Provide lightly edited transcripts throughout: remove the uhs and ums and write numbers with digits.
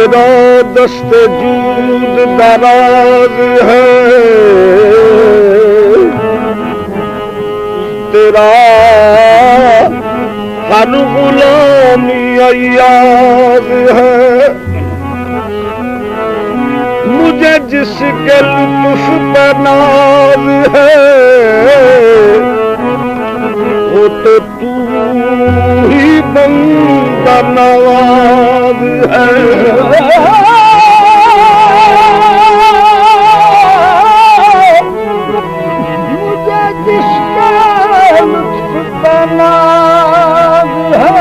तेरा दस्ते जूद दराज है, तेरा हर गुलामी अयाज है। मुझे जिसके लुत्फ पे नाज है, वो तो तू ही बंदा नवाज है। मुझे जिसके लुत्फ पे नाज है,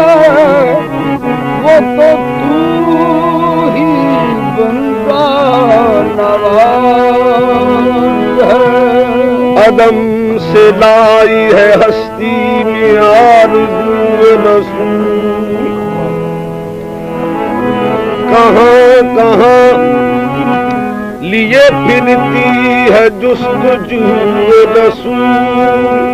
वो तो तू ही बंदा नवाज है। अदम से लाई है हस्ती में आरज़ू रसूल, कहाँ कहाँ लिए फिरती है जुस्तजू रसूल।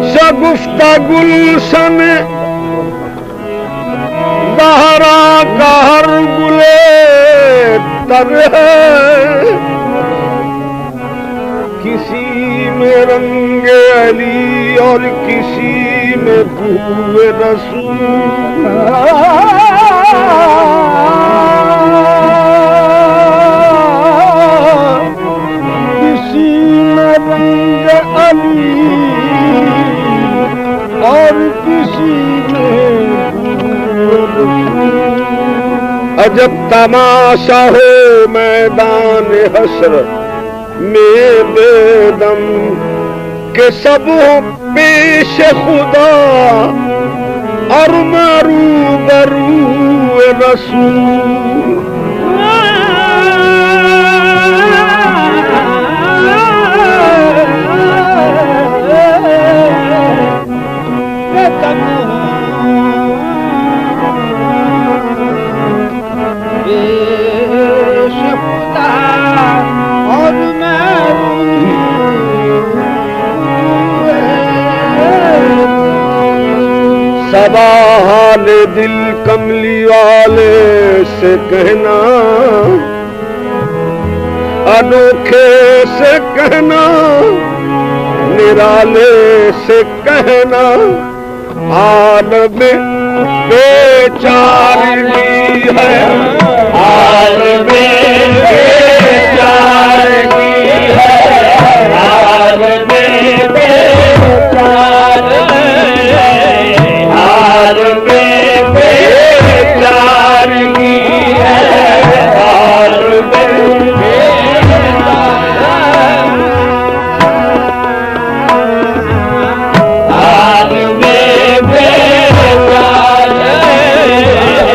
शगुफ्ता गुलशन ज़हरा का हर गुले तर है, किसी में रंगे अली और किसी में बूए रसूल। किसी में रंगे अली और किसी में अजब तमाशा हो मैदान हसरत में बेदम के सब पेश खुदा और मरू बरू रसूल। सबा हाल दिल कमली वाले से कहना, अनोखे से कहना, निराले से कहना, हाल में बेचारगी है, हाल में बेचारगी है, हाल में बेचारगी है, हाल में बेचारगी है, हाल में हाल में बेचारगी है।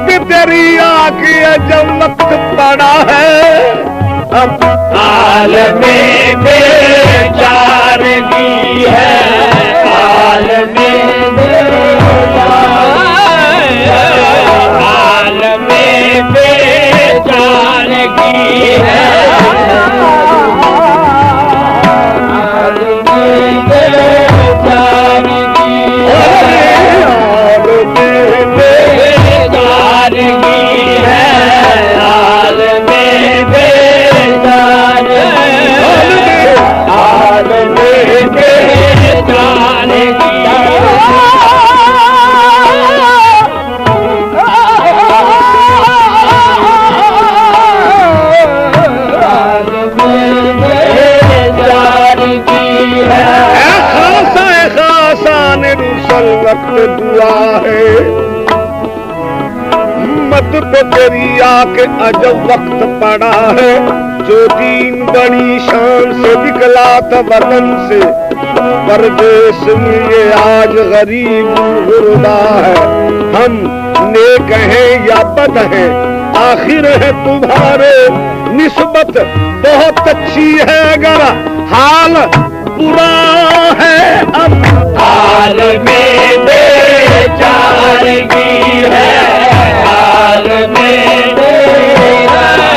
पे तेरी आके जब वक्त पड़ा है अब हाल में बेचारगी है, हाल में हाल में बेचारगी है, हाल में बेचारगी है, हाल में बेचारगी है, हाल में बेचारगी वक्त दुआ है मत पे तेरी आके अजब वक्त पड़ा है। जो दीन बड़ी शान से निकला था वतन से, परदेश में ये आज गरीब गुरबा है। हम नेक हैं या बद हैं, आखिर है तुम्हारे निस्बत बहुत अच्छी है, अगर हाल बुरा है अब हाल में बेचारगी है, हाल में हाल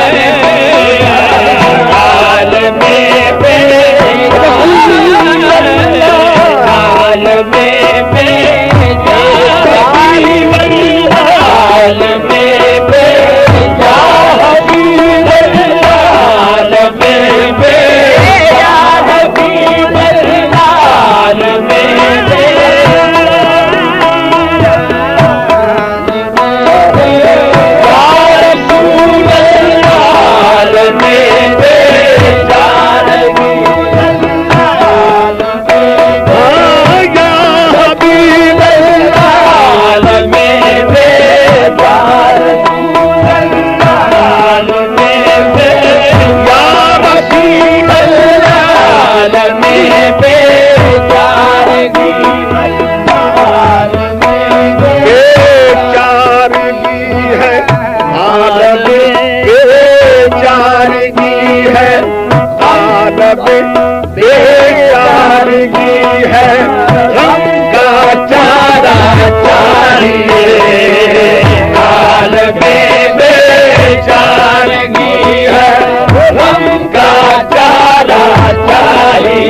में हाल में हाल में बेचारगी है, हम का चारा चाहिए, हाल में बेचारगी है, हम का चारा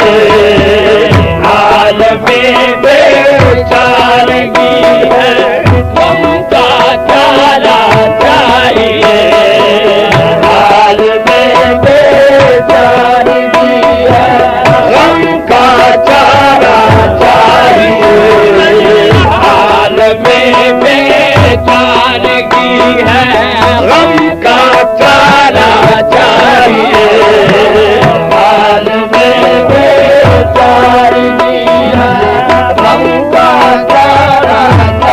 चाहिए, हाल में बेचारगी है, हम का चारा चाहिए, हाल में बेचारगी है, हम का चारा चाहिए, हाल में बेचारगी है, हम का चारा चाहिए, हाल में बेचारगी है, हम का चारा चाहिए।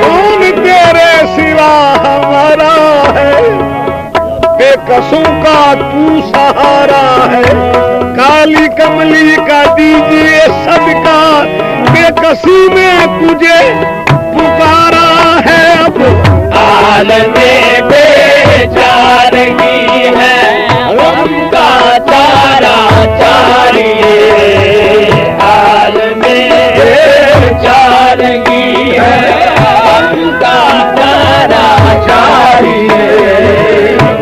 कौन तेरे सिवा हमारा है, बेकसों का तू सहारा है। काली कमली का दीजिए सदका, बेकसी में तुझे पुकारा है अब हाल में बेचारगी है, हम का चारा चाहिए, हाल में बेचारगी है, हम का चारा चाहिए,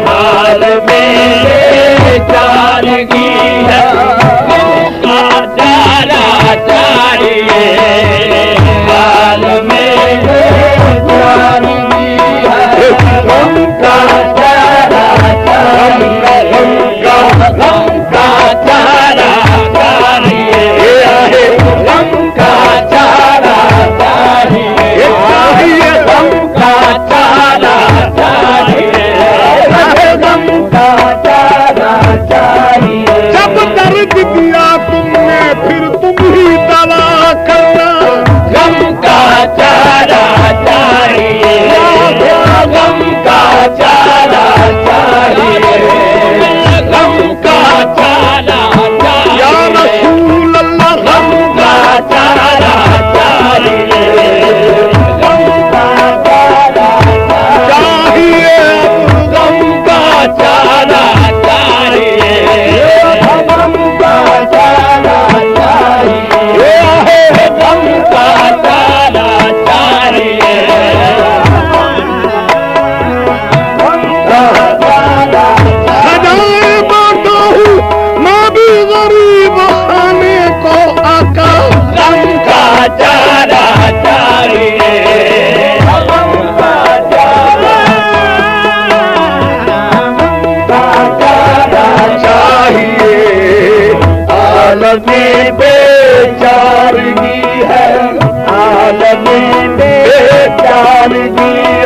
हाल में बेचारगी है, हम का चारा चाहिए, हाल में बेचारगी है।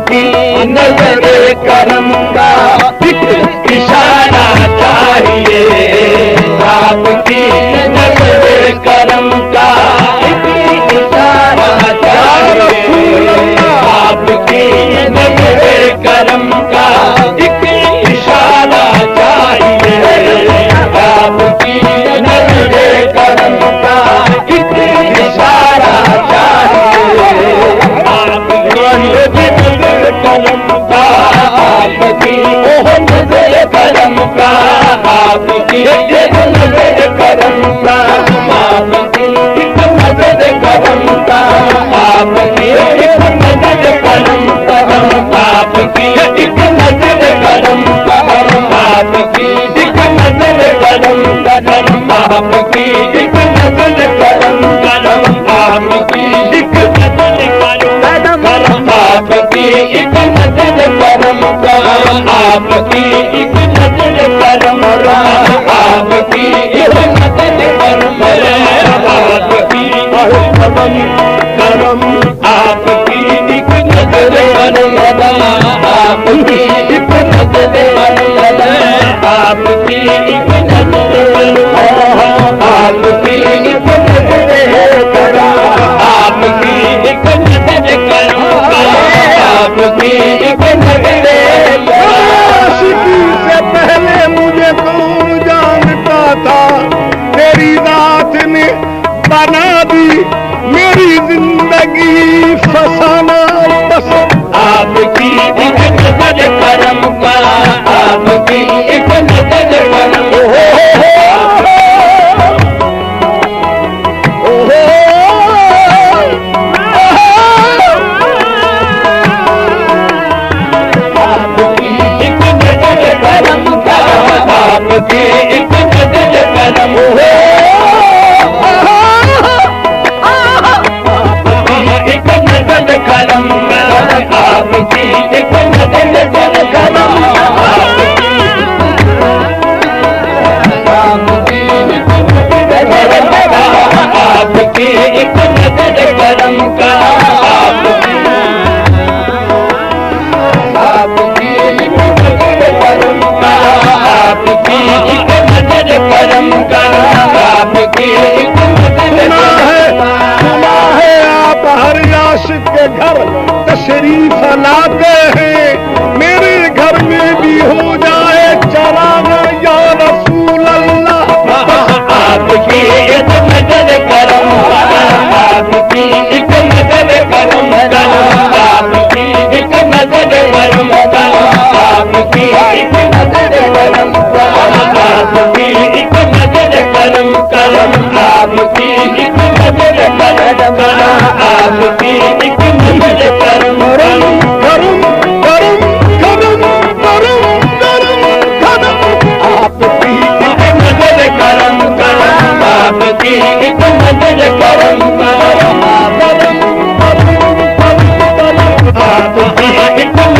आपकी नजर करम का एक इशारा चाहिए, आपकी नजर करम का एक इशारा चाहिए, आपकी नजर करम का एक इशारा चाहिए, आपकी नजर करम का एक इशारा चाहिए, आपकी नजर करम का आपकी नजर करम का आपकी नजर करम का आपकी नजर करम का आपकी नजर करम का आपकी नजर करम का आपकी नजर करम करम आपकी नजर करम करम आपकी नजर करम करम आपकी नजर करम का आपकी नजर करम आपकी नजर करम आपकी करम करम आपकी नजर करम आपकी नजर करम आपकी नजर आपकी नजर करम आपकी नजर करम आपकी नजर आशिकी से पहले मुझे कौन जानता था, तेरी रात ने बना दी मेरी जिंदगी फसाना बस। आपकी नजर करम का आपकी नजर करम आपकी नजर करम नजर करम आपकी नजर करम आपकी नजर करम का आपकी नजर करम का आपकी नजर करम का आपकी सुना है आप हर आशिक के घर तशरीफ लाते हैं, मेरे घर में भी हो जाए चलाना या रसूल अल्लाह। आपकी नजर करम आपकी नजर करम आपकी नजर करम आपकी नजर करम आपकी नजर करम करम आपकी नजर करम आपकी नजर करम करम करम करम करम करम करम आपकी नजर करम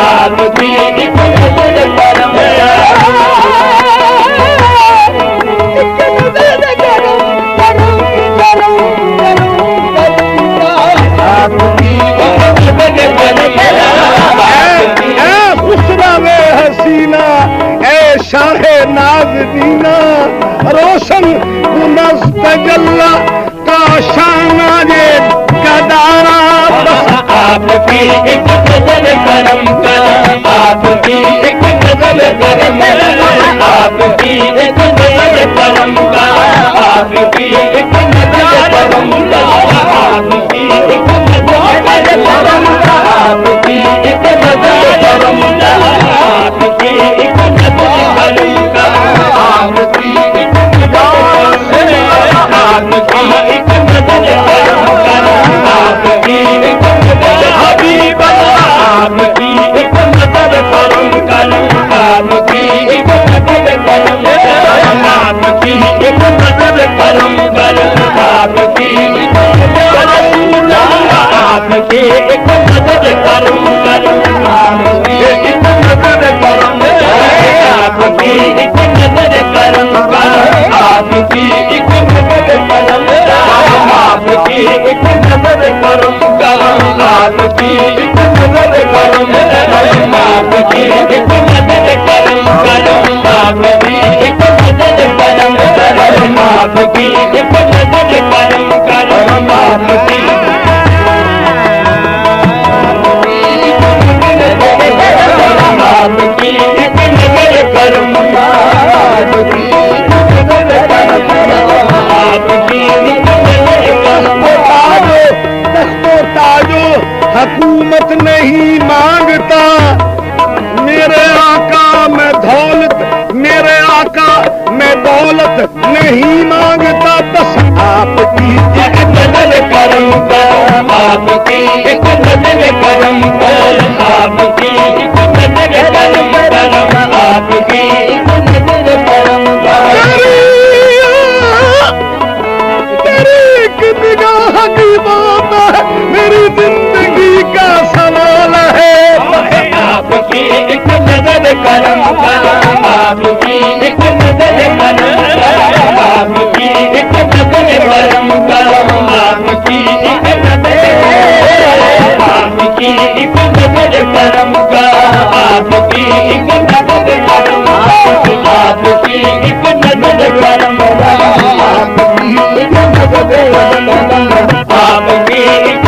आपकी नजर करम आपकी नजर करम आपकी नजर करम हसीना ए शाहे नाज़नीना रोशन मुनस्तजल्ला का शाना ये गदारा आपकी नजर करम आपकी नजर करम आपकी नजर करम आपकी नजर करम आपकी नजर करम आपकी नजर करम आपकी नजर करम आपकी हबीब आपकी नजर करम आपकी नजर करम आपकी नजर करम आपकी आपकी एक नजर करम करम आपकी एक नजर करम करम आपकी एक नजर करम करम आपकी एक नजर करम करम आपकी आपकी एक नजर करम आपकी आपकी ताजो हुकूमत नहीं मांगता, मेरे आका मैं दौलत, मेरे आका मैं दौलत नहीं मांगता, बस आपकी एक नजर करम करम आपकी एक नजर करम करम आपकी एक नजर करम करम आपकी एक नजर करम तेरी एक निगाह की बात है, मेरी जिंदगी का सवाल है। आपकी एक नजर करम करम आपकी एक नजर करम करम आपकी एक नजर करम करम आपकी एक नजर आपकी एक नजर करम करम आपकी एक नजर करम आपकी एक नजर करम आपकी एक नजर करम आपकी एक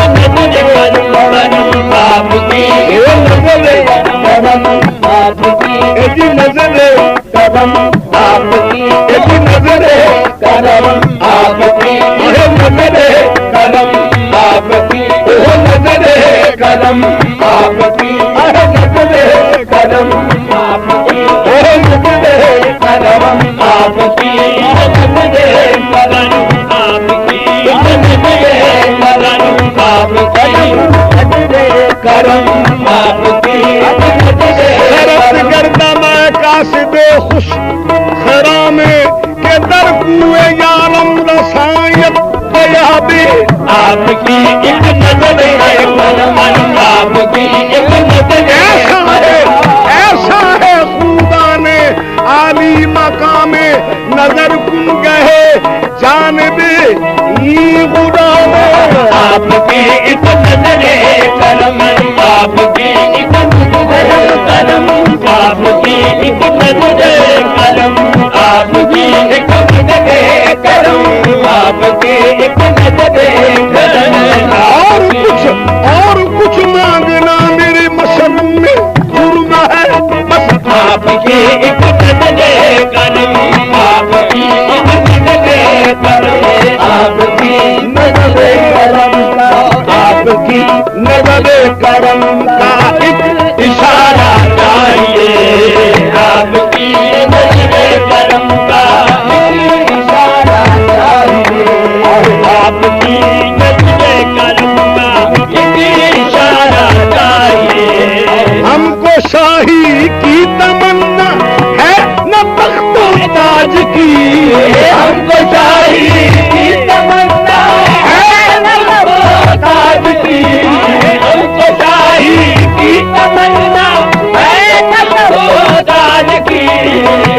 नजर करम आपकी एजी नजर करम आपकी एक नजर करम आपकी नजर करम आपकी नजर करम आपकी नजर करम आपकी नजर करम आपकी नजर करम आपकी नजर करम आपकी खैरत करता मैं कासिदे खुश खरा में के दर कुए यालम रसायत बयाबी, आपकी एक नजर है करम आपकी एक नजर ऐसा है खुदा ने आली मकामे नजर कुन गए जानबे ई खुदा में। आपकी एक नजर करम आपकी एक नजर करम आपकी एक नजर करम आपकी एक नजर करम आपकी एक नजर करम और कुछ मांगना मेरे मशरम में जुर्म है, बस आपकी एक नजर करम आपकी एक नजर करम आपकी नजर करम आपकी नजर करम का एक इशारा चाहिए आपकी नजर करम का इशारा चाहिए आपकी नजर करम का इशारा चाहिए। हमको शाही की तमन्ना है न तख्तो ताज की, हमको शाही की तमन्ना है न ताज की, हमको शाही की तमन्ना है न ताज की,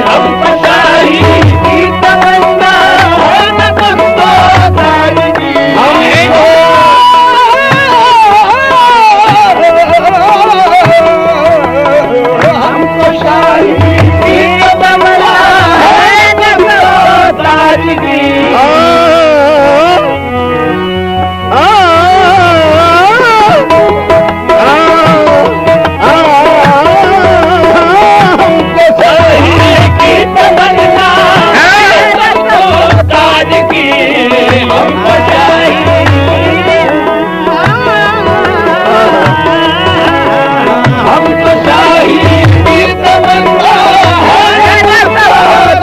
हमको शाही की तमन्ना है न ताज की। हमको शाही की तमन्ना है न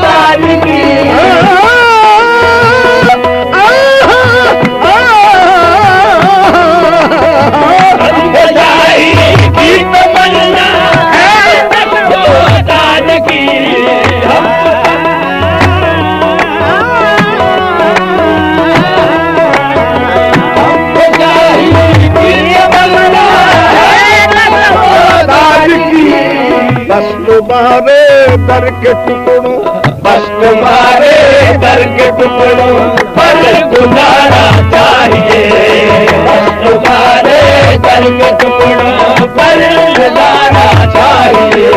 ताज की। तुम्हारे दर के टुकड़ों, बस तुम्हारे दर के टुकड़ों पर गुजारा चाहिए, बस तुम्हारे दर के टुकड़ों पर गुजारा चाहिए,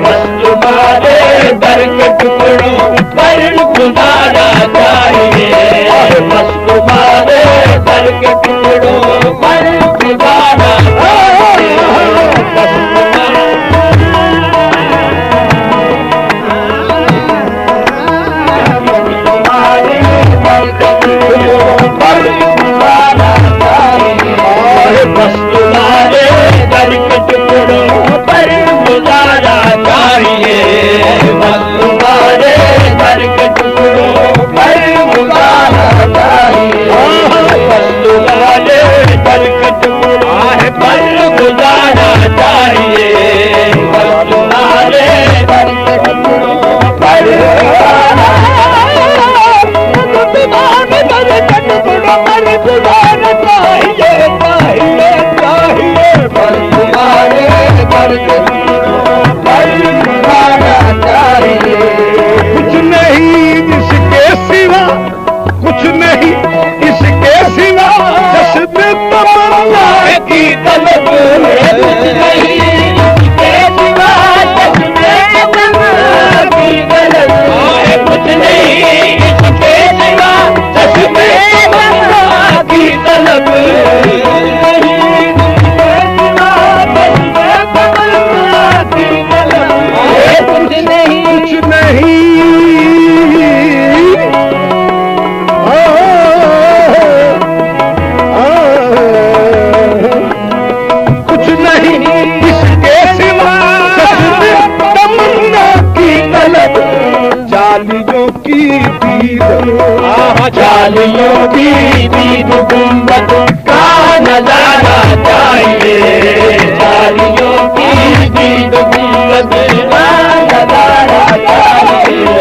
बस तुम्हारे दर के टुकड़ों पर गुजारा चाहिए, बस तुम्हारे दर के टुकड़ों पर गुजारा बस तुम्हारे दर के टुकड़ों पर गुजारा चाहिए, बस तुम्हारे दर के टुकड़ों पर गुजारा चाहिए, बस तुम्हारे दर के टुकड़ों पर गुजारा चाहिए, बस तुम्हारे दर के टुकड़ों पर गुजारा कुछ नहीं इसके सिवा, कुछ नहीं इसके सिवा जश्न तमन्ना की तलब है, कुछ नहीं इसके सिवा जश्न तमन्ना की तलब है, कुछ नहीं इसके सिवा जश्न तमन्ना की तलब जालियों की दीद गुंबद का नजारा चाहिए, जालियों की दीद गुंबद का नजारा चाहिए,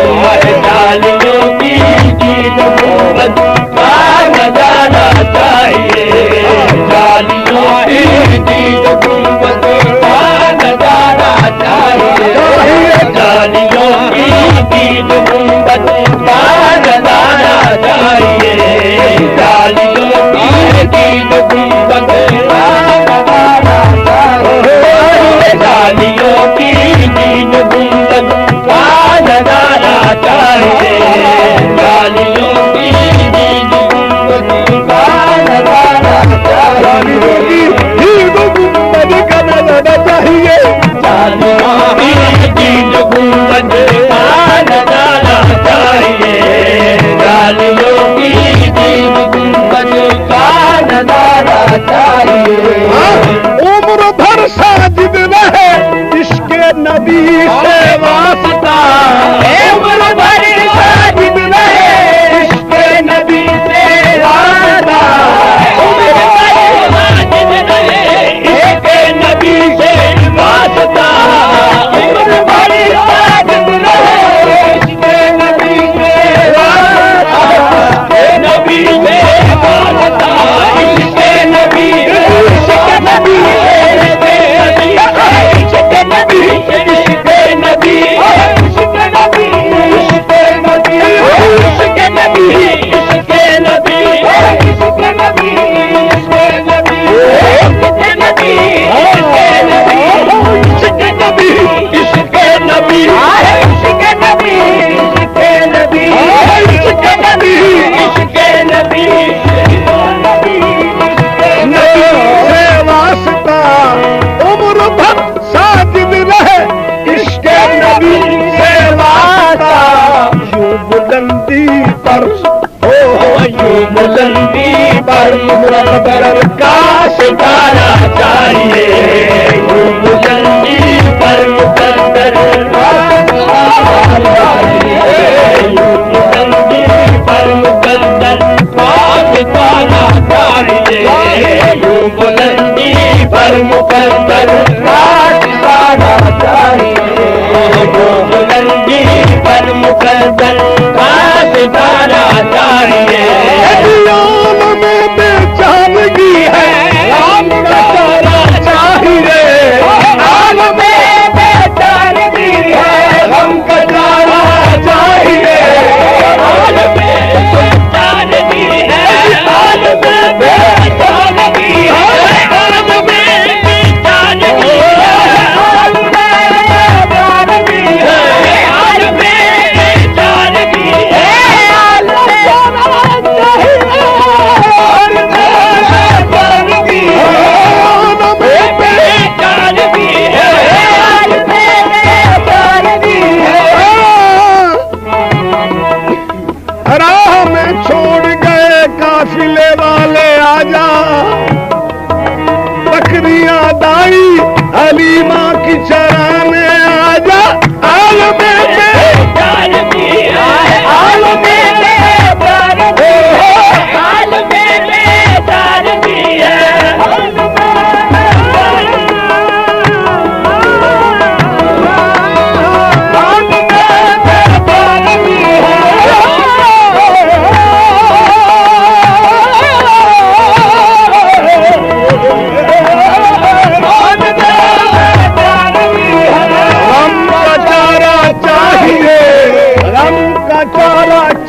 जालियों की दीद गुंबद का नजारा चाहिए, जालियों की दीद गुंबद का नजारा चाहिए, जालियों की दीद गुंबद का नजारा चाहिए, जालियों की दीद गुंबद का नजारा चाहिए, जालियों की दीद गुंबद का नजारा चाहिए, जालियों की दीद गुंबद का नजारा चाहिए, दीद गुंबद का नजारा चाहिए, जालियों की दीद गुंबद का नजारा चाहिए, जालियों की दीद गुंबद का नजारा चाहिए, उम्र भर साजिद रहे इसके नबी से वास्ता, उम्र भर साजिद रहे इसके नबी से वास्ता, उम्र भर साजिद रहे इसके नबी से वास्ता, उम्र भर साजिद रहे इसके नबी से वास्ता, नबी से वास्ता, इसके नबी, इसके नबी, इसके नबी, इसके नबी, इसके नबी, इसके नबी, इसके नबी, इसके नबी, इसके नबी, इसके नबी, इसके नबी, इसके नबी, इसके नबी, इसके नबी, इसके नबी, इसके नबी, इसके नबी, इसके नबी, से वास्ता, उम्र भर साजिद रहे इसके नबी से वास्ता, यूं बुलंदी पर यूं बुलंदी पर मुकद्दर का सितारा चाहिए, यूं बुलंदी पर मुकद्दर का सितारा चाहिए, यूं बुलंदी पर मुकद्दर का सितारा चाहिए, यूं बुलंदी पर मुकद्दर का सितारा चाहिए, यूं बुलंदी पर मुकद्दर का सितारा चाहिए, आलम में बेचानगी है राम का तारा चाहिए, आलम में बेचानगी है गम का तारा चाहिए, आलम में बेचानगी है, आलम में बेचानगी है, आलम हलीमा की चराने आजा आल में प्यार भी है आल में प्यार भी है आल में प्यार भी है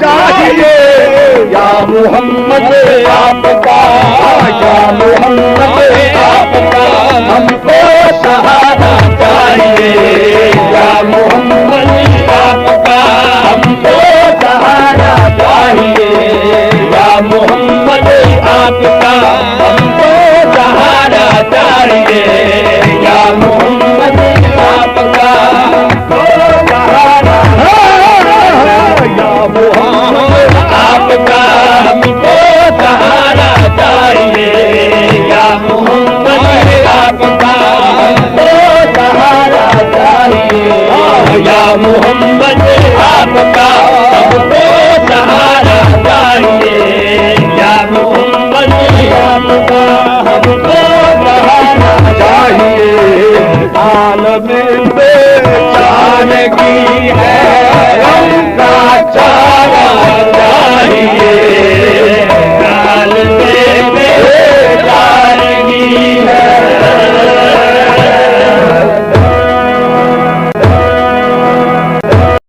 चाहिए या मोहम्मद आपका या मोहम्मद आपका हमको सहारा चाहिए या मोहम्मद आपका हमको सहारा चाहिए या मोहम्मद आपका हमको सहारा चाहिए या मोहम्मद आपका हमको सहारा या मोहम्मद आपका हमको सहारा चाहिए या मोहम्मद आपका हमको सहारा चाहिए या मोहम्मद आपका हमको सहारा चाहिए या मोहम्मद आपका हमको सहारा चाहिए आलम बेचानगी है चाहिए